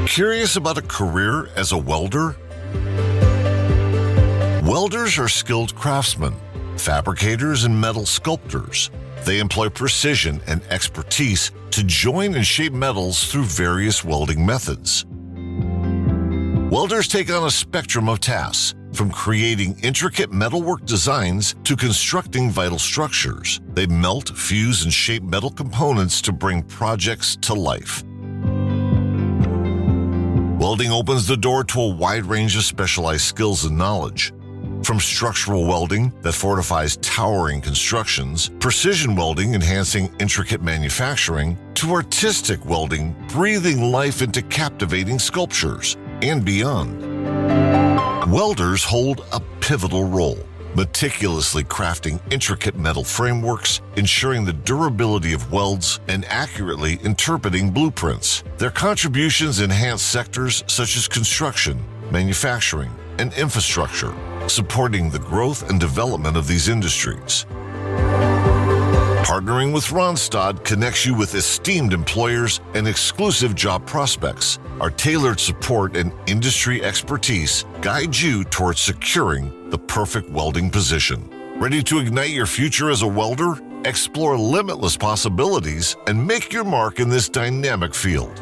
Curious about a career as a welder? Welders are skilled craftsmen, fabricators, and metal sculptors. They employ precision and expertise to join and shape metals through various welding methods. Welders take on a spectrum of tasks, from creating intricate metalwork designs to constructing vital structures. They melt, fuse, and shape metal components to bring projects to life. Welding opens the door to a wide range of specialized skills and knowledge. From structural welding that fortifies towering constructions, precision welding enhancing intricate manufacturing, to artistic welding breathing life into captivating sculptures, and beyond. Welders hold a pivotal role, meticulously crafting intricate metal frameworks, ensuring the durability of welds, and accurately interpreting blueprints. Their contributions enhance sectors such as construction, manufacturing, and infrastructure, supporting the growth and development of these industries. Partnering with Randstad connects you with esteemed employers and exclusive job prospects. Our tailored support and industry expertise guide you towards securing the perfect welding position. Ready to ignite your future as a welder? Explore limitless possibilities and make your mark in this dynamic field.